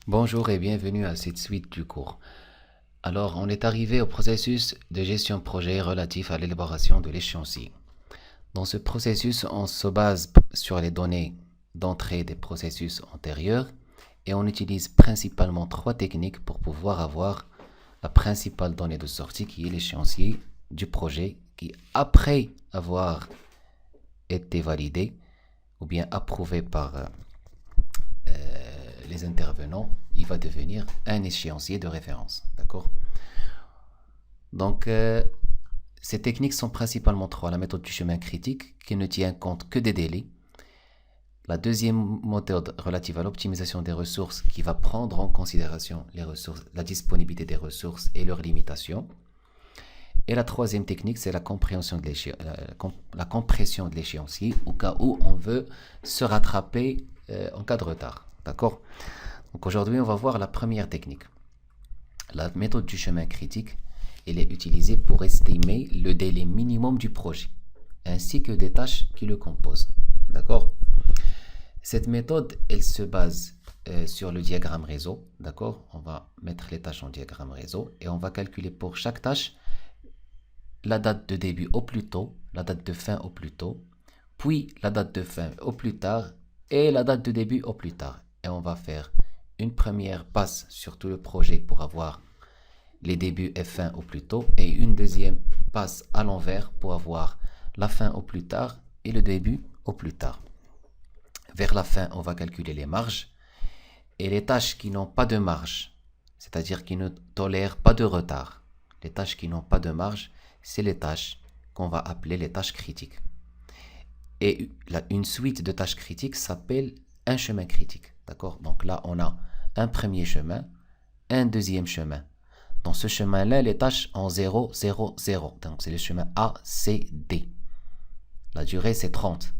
Bonjour et bienvenue à cette suite du cours. Alors, on est arrivé au processus de gestion de projet relatif à l'élaboration de l'échéancier. Dans ce processus, on se base sur les données d'entrée des processus antérieurs et on utilise principalement trois techniques pour pouvoir avoir la principale donnée de sortie qui est l'échéancier du projet qui, après avoir été validé ou bien approuvé par les intervenants, il va devenir un échéancier de référence. D'accord? Donc, ces techniques sont principalement trois. La méthode du chemin critique, qui ne tient compte que des délais. La deuxième méthode relative à l'optimisation des ressources, qui va prendre en considération les ressources, la disponibilité des ressources et leurs limitations. Et la troisième technique, c'est la compression de l'échéancier, au cas où on veut se rattraper en cas de retard. D'accord? Donc aujourd'hui, on va voir la première technique. La méthode du chemin critique, elle est utilisée pour estimer le délai minimum du projet, ainsi que des tâches qui le composent. D'accord? Cette méthode, elle se base sur le diagramme réseau. D'accord? On va mettre les tâches en diagramme réseau et on va calculer pour chaque tâche la date de début au plus tôt, la date de fin au plus tôt, puis la date de fin au plus tard et la date de début au plus tard. Et on va faire une première passe sur tout le projet pour avoir les débuts et fin au plus tôt et une deuxième passe à l'envers pour avoir la fin au plus tard et le début au plus tard. Vers la fin, on va calculer les marges et les tâches qui n'ont pas de marge, c'est-à-dire qui ne tolèrent pas de retard. Les tâches qui n'ont pas de marge, c'est les tâches qu'on va appeler les tâches critiques. Et une suite de tâches critiques s'appelle un chemin critique. D'accord? Donc là, on a un premier chemin, un deuxième chemin. Dans ce chemin-là, les tâches en 0, 0, 0. Donc c'est le chemin A, C, D. La durée, c'est 30.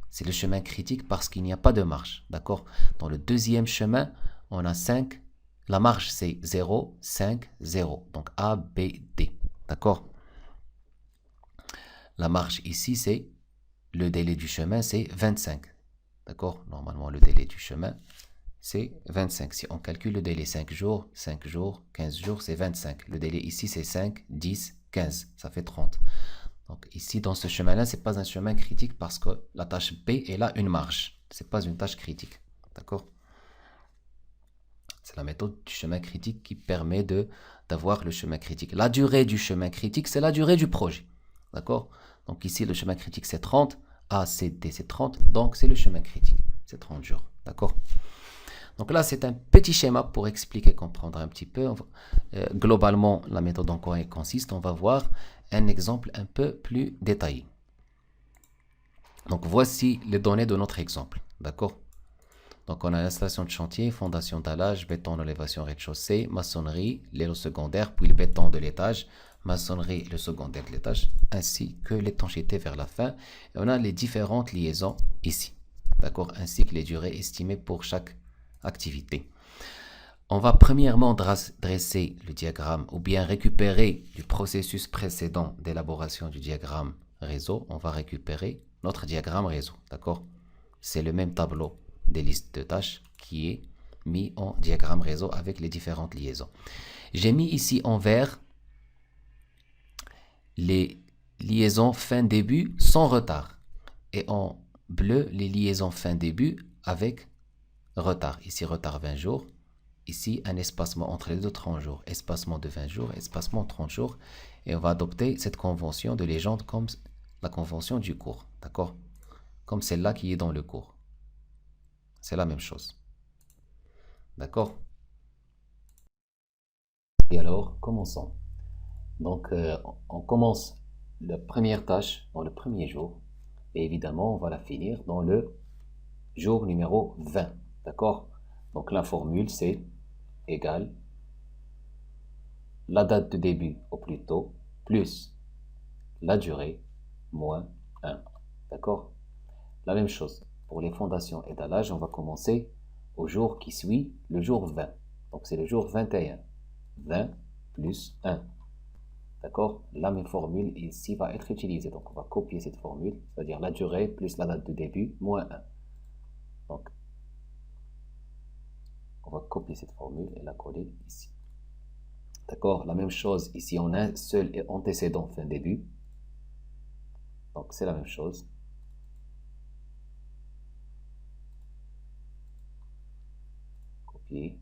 C'est le chemin critique parce qu'il n'y a pas de marge. D'accord? Dans le deuxième chemin, on a 5. La marge, c'est 0, 5, 0. Donc A, B, D. D'accord? La marge ici, c'est le délai du chemin, c'est 25. D'accord? Normalement, le délai du chemin, c'est 25. Si on calcule le délai 5 jours, 5 jours, 15 jours, c'est 25. Le délai ici, c'est 5, 10, 15. Ça fait 30. Donc ici, dans ce chemin-là, ce n'est pas un chemin critique parce que la tâche B, elle a une marge. Ce n'est pas une tâche critique. D'accord? C'est la méthode du chemin critique qui permet d'avoir le chemin critique. La durée du chemin critique, c'est la durée du projet. D'accord? Donc ici, le chemin critique, c'est 30. A, C, D, c'est 30. Donc, c'est le chemin critique. C'est 30 jours. D'accord? Donc là, c'est un petit schéma pour expliquer, comprendre un petit peu. Globalement, la méthode en quoi elle consiste, on va voir un exemple un peu plus détaillé. Donc, voici les données de notre exemple. D'accord? Donc, on a l'installation de chantier, fondation dallage, béton, élévation rez-de-chaussée, maçonnerie, l'élo secondaire, puis le béton de l'étage, maçonnerie, le secondaire de l'étage, ainsi que l'étanchéité vers la fin. Et on a les différentes liaisons ici. D'accord? Ainsi que les durées estimées pour chaque activité. On va premièrement dresser le diagramme ou bien récupérer du processus précédent d'élaboration du diagramme réseau. On va récupérer notre diagramme réseau. D'accord? C'est le même tableau des listes de tâches qui est mis en diagramme réseau avec les différentes liaisons. J'ai mis ici en vert les liaisons fin-début sans retard et en bleu les liaisons fin-début avec retard. Ici, retard 20 jours. Ici, un espacement entre les deux 30 jours. Espacement de 20 jours, espacement 30 jours. Et on va adopter cette convention de légende comme la convention du cours. D'accord? Comme celle-là qui est dans le cours. C'est la même chose. D'accord? Et alors, commençons. Donc, on commence la première tâche dans le premier jour. Et évidemment, on va la finir dans le jour numéro 20. D'accord? Donc, la formule, c'est égal la date de début au plus tôt plus la durée moins 1. D'accord? La même chose. Pour les fondations et dallage, on va commencer au jour qui suit le jour 20. Donc, c'est le jour 21. 20 plus 1. D'accord? La même formule ici va être utilisée. Donc, on va copier cette formule, c'est-à-dire la durée plus la date de début moins 1. Donc, on va copier cette formule et la coller ici. D'accord? La même chose ici, on a un seul antécédent fin début. Donc c'est la même chose. Copier,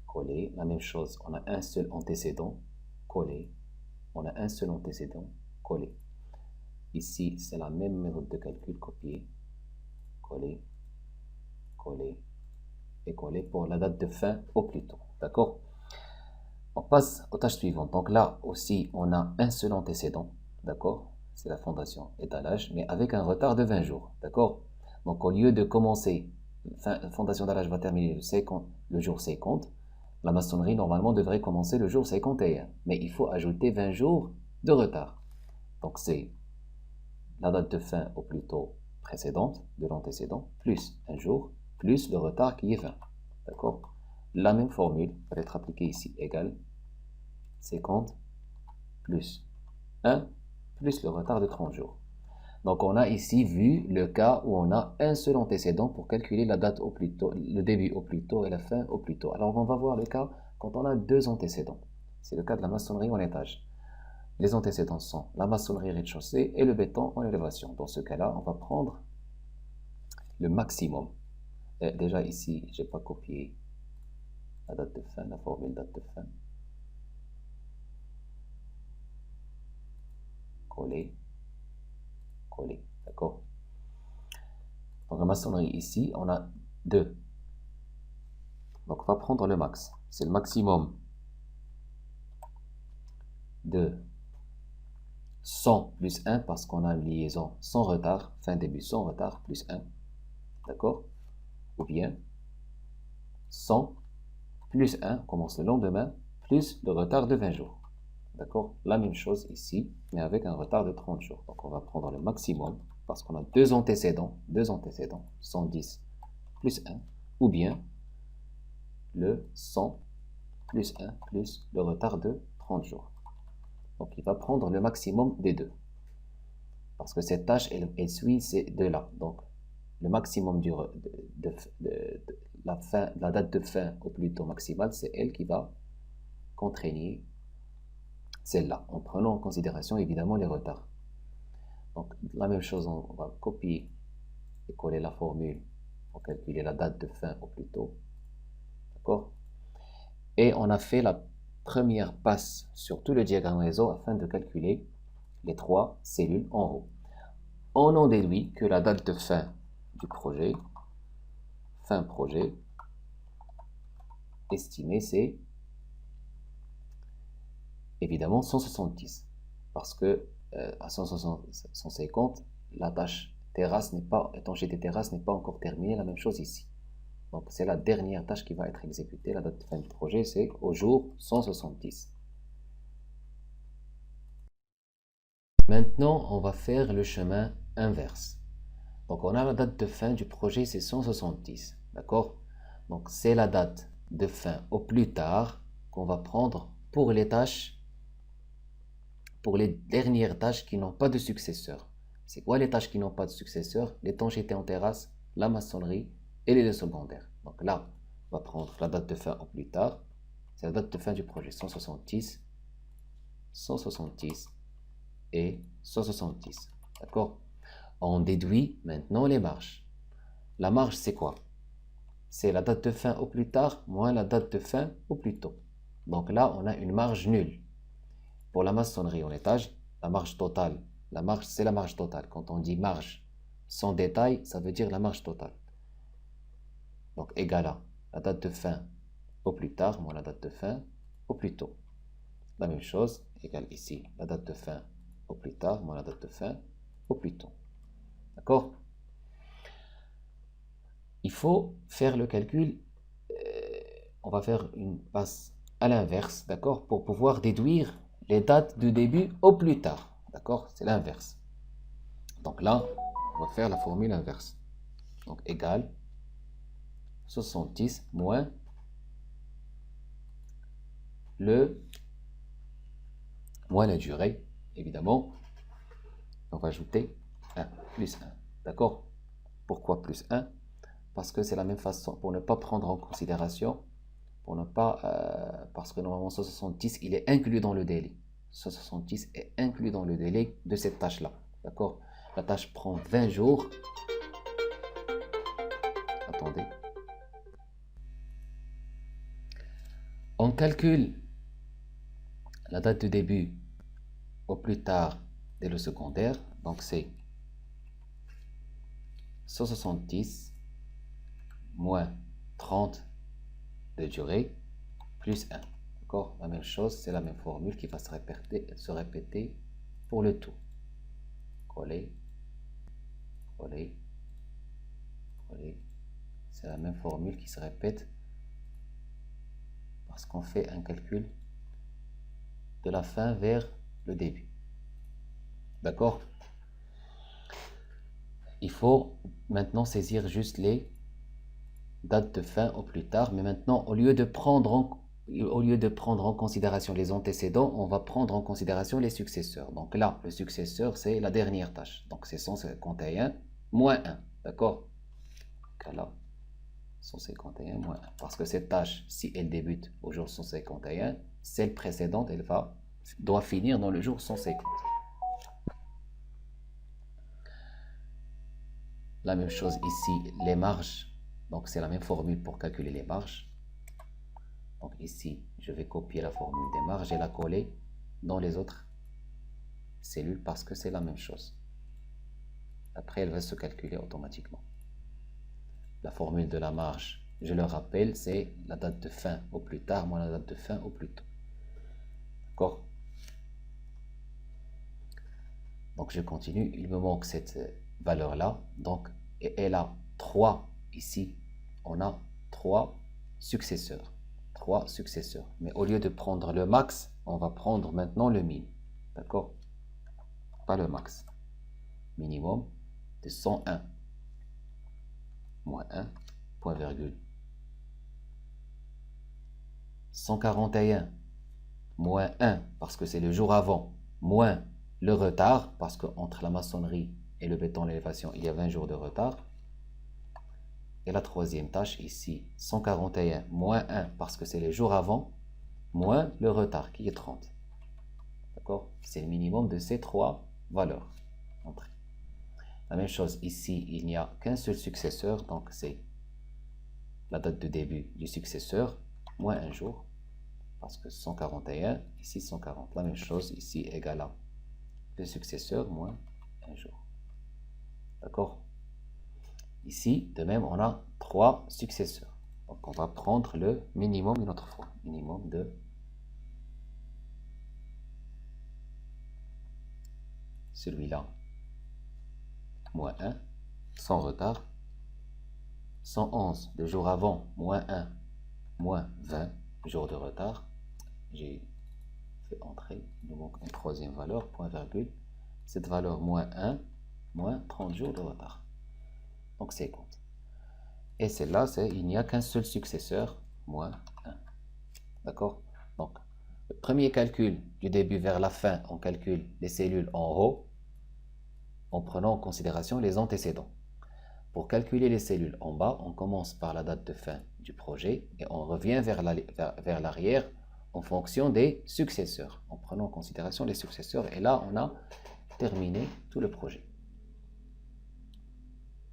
coller. La même chose, on a un seul antécédent, coller. On a un seul antécédent, coller. Ici, c'est la même méthode de calcul, copier, coller, coller et coller pour la date de fin au plus tôt. D'accord? On passe aux tâches suivantes. Donc là aussi, on a un seul antécédent. D'accord? C'est la fondation étalage, mais avec un retard de 20 jours. D'accord? Donc au lieu de commencer, fondation étalage va terminer le jour 50, la maçonnerie normalement devrait commencer le jour 51. Mais il faut ajouter 20 jours de retard. Donc c'est la date de fin au plus tôt précédente de l'antécédent, plus un jour, plus le retard qui est 20. D'accord? La même formule va être appliquée ici, égale 50 plus 1 plus le retard de 30 jours. Donc on a ici vu le cas où on a un seul antécédent pour calculer la date au plus tôt, le début au plus tôt et la fin au plus tôt. Alors on va voir le cas quand on a deux antécédents. C'est le cas de la maçonnerie en étage. Les antécédents sont la maçonnerie rez-de-chaussée et le béton en élévation. Dans ce cas-là, on va prendre le maximum. Et déjà ici, je n'ai pas copié la date de fin, la formule date de fin. Coller, coller, d'accord? Donc la maçonnerie ici, on a 2. Donc on va prendre le max. C'est le maximum de 100 plus 1 parce qu'on a une liaison sans retard, fin début sans retard, plus 1. D'accord? Ou bien 100 plus 1, on commence le lendemain, plus le retard de 20 jours. D'accord? La même chose ici, mais avec un retard de 30 jours. Donc on va prendre le maximum parce qu'on a deux antécédents, 110 plus 1, ou bien le 100 plus 1 plus le retard de 30 jours. Donc il va prendre le maximum des deux. Parce que cette tâche, elle suit ces deux-là. Donc le maximum la date de fin au plus tôt maximale, c'est elle qui va contraigner celle-là, en prenant en considération évidemment les retards. Donc la même chose, on va copier et coller la formule pour calculer la date de fin au plus tôt. D'accord? Et on a fait la première passe sur tout le diagramme réseau afin de calculer les 3 cellules en haut. On en déduit que la date de fin du projet, fin projet, estimée, c'est évidemment 170. Parce que à 150, la tâche terrasse n'est pas, étanchéité terrasse n'est pas encore terminée. La même chose ici. Donc c'est la dernière tâche qui va être exécutée. La date de fin du projet, c'est au jour 170. Maintenant, on va faire le chemin inverse. Donc on a la date de fin du projet, c'est 170. D'accord? Donc c'est la date de fin au plus tard qu'on va prendre pour les tâches, pour les dernières tâches qui n'ont pas de successeur. C'est quoi les tâches qui n'ont pas de successeur? L'étanchéité en terrasse, la maçonnerie et les secondaires. Donc là, on va prendre la date de fin au plus tard. C'est la date de fin du projet, 170, 170 et 170. D'accord? On déduit maintenant les marges. La marge, c'est quoi? C'est la date de fin au plus tard moins la date de fin au plus tôt. Donc là, on a une marge nulle. Pour la maçonnerie en étage, la marge totale, c'est la marge totale. Quand on dit marge sans détail, ça veut dire la marge totale. Donc égale à la date de fin au plus tard moins la date de fin au plus tôt. La même chose, égale ici la date de fin au plus tard moins la date de fin au plus tôt. D'accord? Il faut faire le calcul, on va faire une passe à l'inverse, d'accord, pour pouvoir déduire les dates de début au plus tard, d'accord, c'est l'inverse. Donc là, on va faire la formule inverse. Donc égale 70 moins la durée, évidemment. On va ajouter 1 plus 1, d'accord? Pourquoi plus 1? parce que c'est la même façon, pour ne pas prendre en considération, pour ne pas, parce que normalement 170, il est inclus dans le délai. 170 est inclus dans le délai de cette tâche-là. D'accord? La tâche prend 20 jours. Attendez. On calcule la date de début au plus tard dès le secondaire. Donc c'est 170 moins 30 de durée plus 1. D'accord? La même chose, c'est la même formule qui va se répéter pour le tout. Coller, coller, coller. C'est la même formule qui se répète parce qu'on fait un calcul de la fin vers le début. D'accord? Il faut maintenant saisir juste les dates de fin au plus tard, mais maintenant, au lieu de prendre en considération les antécédents, on va prendre en considération les successeurs. Donc là, le successeur, c'est la dernière tâche. Donc c'est 151 moins 1. D'accord? Donc là, 151 moins 1. Parce que cette tâche, si elle débute au jour 151, celle précédente, doit finir dans le jour 150. La même chose ici, les marges. Donc c'est la même formule pour calculer les marges. Donc ici, je vais copier la formule des marges et la coller dans les autres cellules parce que c'est la même chose. Après, elle va se calculer automatiquement. La formule de la marge, je le rappelle, c'est la date de fin au plus tard moins la date de fin au plus tôt. D'accord? Donc je continue. Il me manque cette valeur-là. Donc, et elle a 3 ici. On a 3 successeurs. 3 successeurs. Mais au lieu de prendre le max, on va prendre maintenant le min. D'accord? Pas le max. Minimum de 101. Moins 1, point virgule. 141. Moins 1, parce que c'est le jour avant. Moins le retard, parce qu'entre la maçonnerie et le béton l'élévation, il y a 20 jours de retard. Et la troisième tâche ici, 141 moins 1, parce que c'est les jours avant, moins le retard, qui est 30. D'accord? C'est le minimum de ces 3 valeurs. La même chose ici, il n'y a qu'un seul successeur, donc c'est la date de début du successeur, moins un jour, parce que 141, ici 140. La même chose ici, égale à le successeur, moins un jour. D'accord? Ici, de même, on a 3 successeurs. Donc, on va prendre le minimum une autre fois. Minimum de celui-là, moins 1, sans retard. 111, le jour avant, moins 1, moins 20 jours de retard. J'ai fait entrer, il nous manque une troisième valeur, point virgule. Cette valeur, moins 1, moins 30 jours de retard. Donc, 50. Et celle-là, il n'y a qu'un seul successeur, moins 1. D'accord? Donc, le premier calcul du début vers la fin, on calcule les cellules en haut en prenant en considération les antécédents. Pour calculer les cellules en bas, on commence par la date de fin du projet et on revient vers l'arrière en fonction des successeurs, en prenant en considération les successeurs. Et là, on a terminé tout le projet.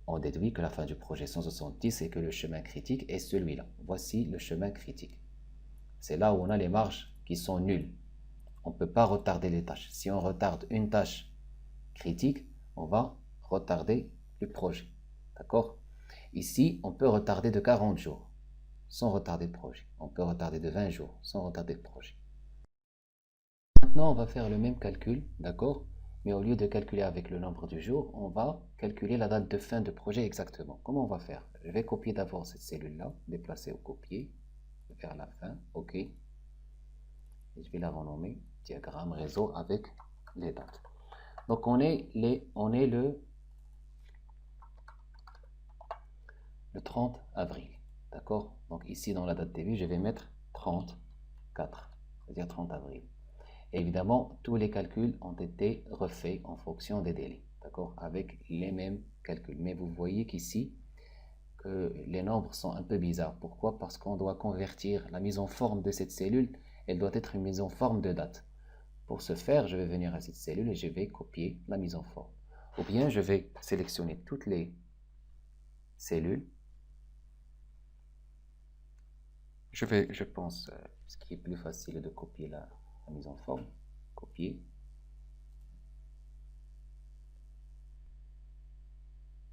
On déduit que la fin du projet 170 et que le chemin critique est celui-là. Voici le chemin critique. C'est là où on a les marges qui sont nulles. On ne peut pas retarder les tâches. Si on retarde une tâche critique, on va retarder le projet. D'accord? Ici, on peut retarder de 40 jours sans retarder le projet. On peut retarder de 20 jours sans retarder le projet. Maintenant, on va faire le même calcul, d'accord? Mais au lieu de calculer avec le nombre du jour, on va calculer la date de fin de projet exactement. Comment on va faire? Je vais copier d'abord cette cellule-là, déplacer au copier, vers la fin, OK. Et je vais la renommer diagramme réseau avec les dates. Donc on est le 30 avril, d'accord? Donc ici dans la date début, je vais mettre 34, c'est-à-dire 30 avril. Et évidemment, tous les calculs ont été refaits en fonction des délais, d'accord? Avec les mêmes calculs. Mais vous voyez qu'ici, que les nombres sont un peu bizarres. Pourquoi? Parce qu'on doit convertir la mise en forme de cette cellule, elle doit être une mise en forme de date. Pour ce faire, je vais venir à cette cellule et je vais copier la mise en forme. Ou bien je vais sélectionner toutes les cellules. Je pense, ce qui est plus facile est de copier la mise en forme. Copier.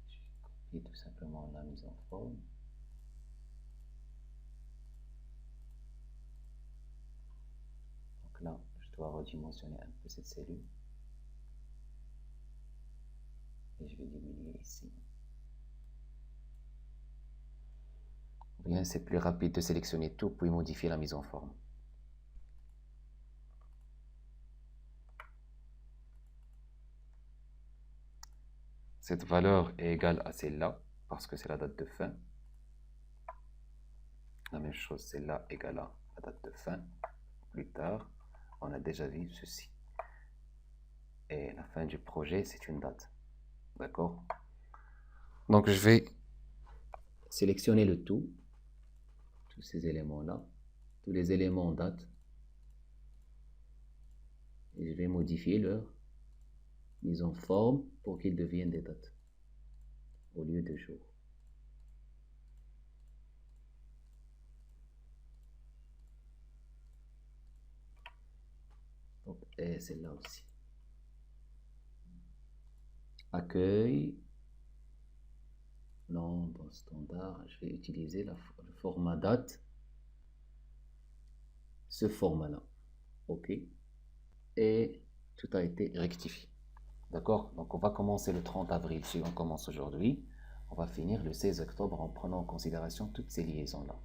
Je vais copier tout simplement la mise en forme. Donc là, je dois redimensionner un peu cette cellule. Et je vais diminuer ici. Ou bien c'est plus rapide de sélectionner tout puis modifier la mise en forme. Cette valeur est égale à celle-là, parce que c'est la date de fin. La même chose, celle-là égale à la date de fin. Plus tard, on a déjà vu ceci. Et la fin du projet, c'est une date. D'accord? Donc, je vais sélectionner le tout, tous ces éléments-là, tous les éléments en date, et je vais modifier leur mise en forme pour qu'ils deviennent des dates au lieu de jours. Et celle-là aussi. Accueil. Nombre standard. Je vais utiliser le format date. Ce format-là. OK. Et tout a été rectifié. D'accord? Donc on va commencer le 30 avril si on commence aujourd'hui. On va finir le 16 octobre en prenant en considération toutes ces liaisons-là.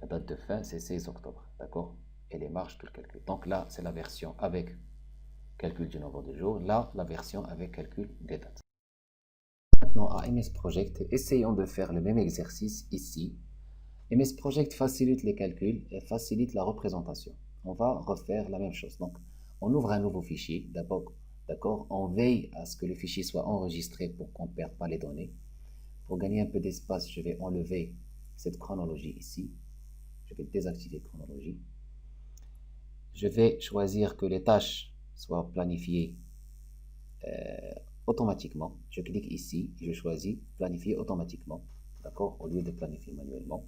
La date de fin, c'est 16 octobre. D'accord? Et les marges, tout le calcul. Donc là, c'est la version avec calcul du nombre de jours. Là, la version avec calcul des dates. Maintenant, à MS Project, essayons de faire le même exercice ici. MS Project facilite les calculs et facilite la représentation. On va refaire la même chose. Donc, on ouvre un nouveau fichier. D'abord, d'accord, on veille à ce que le fichier soit enregistré pour qu'on ne perde pas les données. Pour gagner un peu d'espace, je vais enlever cette chronologie ici. Je vais désactiver chronologie. Je vais choisir que les tâches soient planifiées automatiquement. Je clique ici, je choisis planifier automatiquement, d'accord, au lieu de planifier manuellement.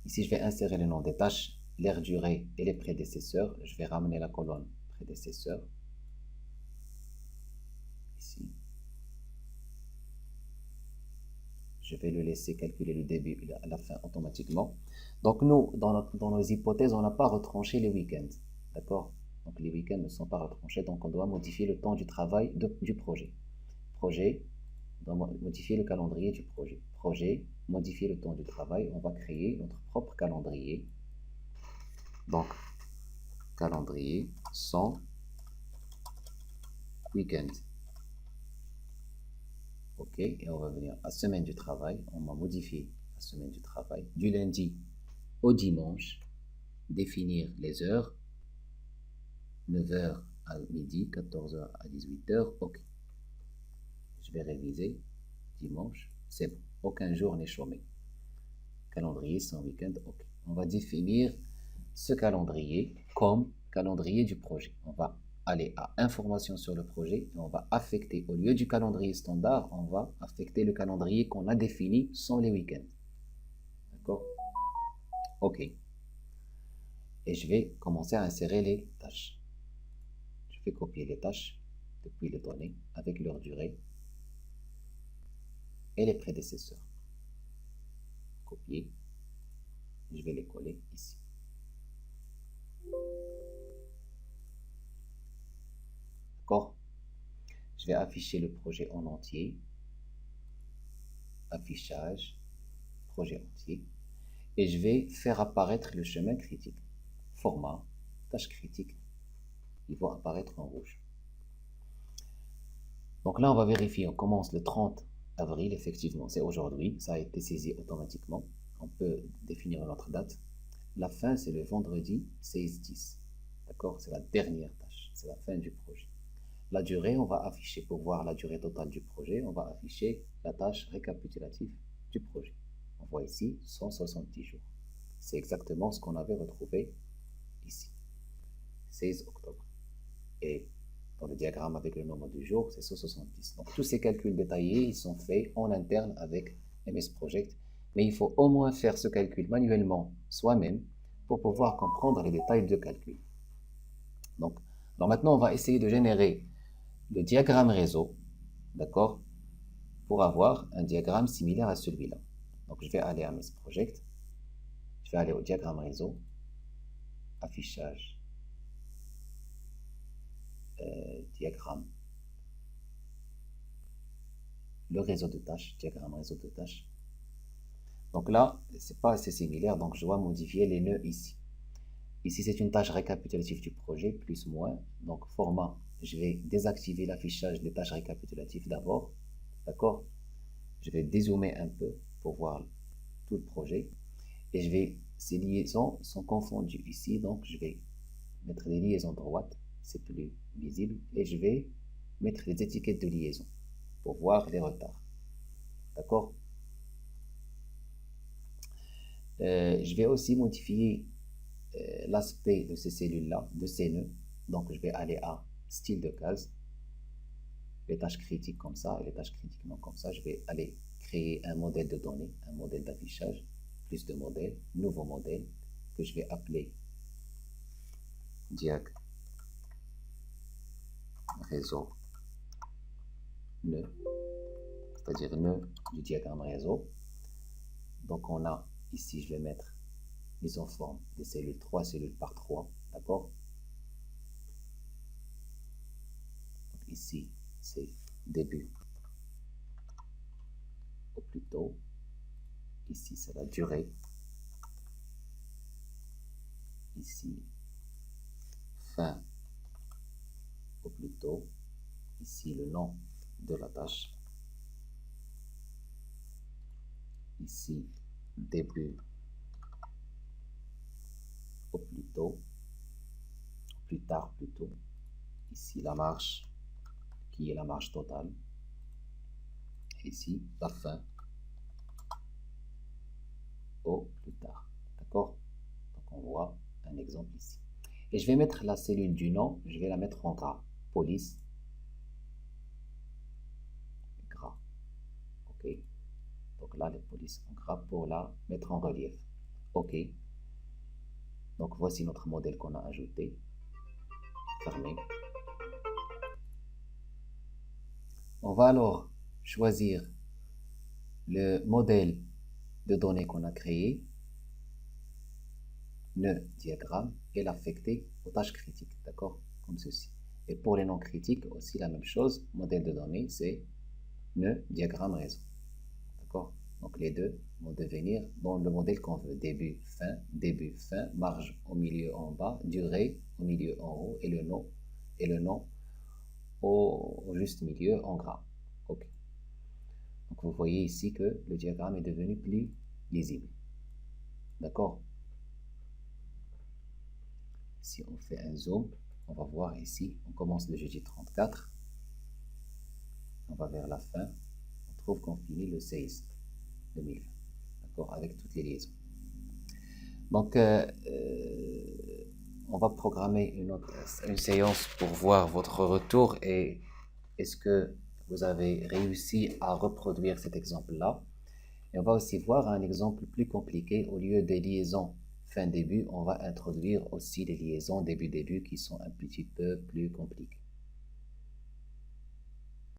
Ici, je vais insérer le nom des tâches, l'aire durée et les prédécesseurs. Je vais ramener la colonne prédécesseur. Ici. Je vais le laisser calculer le début et la fin automatiquement. Donc nous, dans nos hypothèses, on n'a pas retranché les week-ends, d'accord? Donc les week-ends ne sont pas retranchés, donc on doit modifier le temps du travail du projet. Projet, on doit modifier le calendrier du projet. Projet, modifier le temps du travail. On va créer notre propre calendrier. Donc, calendrier sans week-end. OK, et on va venir à semaine du travail. On va modifier la semaine du travail. Du lundi au dimanche, définir les heures. 9h à midi, 14h à 18h, OK. Je vais réviser. Dimanche, c'est bon. Aucun jour n'est chômé. Calendrier sans week-end, OK. On va définir ce calendrier comme calendrier du projet. On va aller à information sur le projet et on va affecter, au lieu du calendrier standard, on va affecter le calendrier qu'on a défini sans les week-ends. D'accord? OK. Et je vais commencer à insérer les tâches. Je vais copier les tâches depuis les données avec leur durée et les prédécesseurs. Copier. Je vais les coller ici. D'accord? Je vais afficher le projet en entier. Affichage, projet entier. Et je vais faire apparaître le chemin critique. Format, tâche critique. Ils vont apparaître en rouge. Donc là, on va vérifier. On commence le 30 avril, effectivement. C'est aujourd'hui. Ça a été saisi automatiquement. On peut définir notre date. La fin, c'est le vendredi 16-10. D'accord? C'est la dernière tâche. C'est la fin du projet. la durée, on va afficher, pour voir la durée totale du projet, on va afficher la tâche récapitulative du projet. On voit ici 170 jours. C'est exactement ce qu'on avait retrouvé ici, 16 octobre. Et dans le diagramme avec le nombre de jours, c'est 170. Donc tous ces calculs détaillés, ils sont faits en interne avec MS Project, mais il faut au moins faire ce calcul manuellement soi-même pour pouvoir comprendre les détails de calcul. Donc maintenant, on va essayer de générer le diagramme réseau, d'accord, pour avoir un diagramme similaire à celui-là. Donc je vais aller à MS Project, je vais aller au diagramme réseau, affichage, diagramme, le réseau de tâches, diagramme réseau de tâches. Donc là, c'est pas assez similaire, donc je dois modifier les nœuds ici. Ici, c'est une tâche récapitulative du projet, plus ou moins. Donc format, je vais désactiver l'affichage des tâches récapitulatives d'abord, d'accord. Je vais dézoomer un peu pour voir tout le projet. Et ces liaisons sont confondues ici, donc je vais mettre les liaisons droites, c'est plus visible, et je vais mettre les étiquettes de liaison pour voir les retards. D'accord. Je vais aussi modifier l'aspect de ces cellules-là, de ces nœuds. Donc je vais aller à style de case, les tâches critiques comme ça, et les tâches critiques non comme ça. Je vais aller créer un modèle de données, un modèle d'affichage, plus de modèles, nouveau modèle, que je vais appeler diag réseau nœud, c'est-à-dire nœud du diagramme réseau. Donc on a ici, je vais mettre mise en forme des cellules, 3 cellules par 3, d'accord. Ici c'est début au plus tôt, ici c'est la durée, ici fin au plus tôt, ici le nom de la tâche, ici début au plus tôt, plus tard plutôt, ici la marche qui est la marche totale, ici la fin au plus tard, d'accord. Donc on voit un exemple ici, et je vais mettre la cellule du nom, je vais la mettre en gras, police gras, ok. Donc là les polices en gras pour la mettre en relief, ok. Donc voici notre modèle qu'on a ajouté, fermé. On va alors choisir le modèle de données qu'on a créé, le diagramme, et l'affecter aux tâches critiques, d'accord, comme ceci. Et pour les non critiques aussi la même chose, modèle de données c'est nœud diagramme réseau, d'accord. Donc les deux vont devenir dans le modèle qu'on veut, début fin, marge au milieu en bas, durée au milieu en haut, et le nom au juste milieu en gras, ok. Donc vous voyez ici que le diagramme est devenu plus lisible, d'accord. Si on fait un zoom, on va voir ici, on commence le jeudi 34, on va vers la fin, on trouve qu'on finit le 16 2020, d'accord, avec toutes les liaisons. Donc on va programmer une séance pour voir votre retour et est-ce que vous avez réussi à reproduire cet exemple-là. Et on va aussi voir un exemple plus compliqué. Au lieu des liaisons fin-début, on va introduire aussi des liaisons début-début qui sont un petit peu plus compliquées.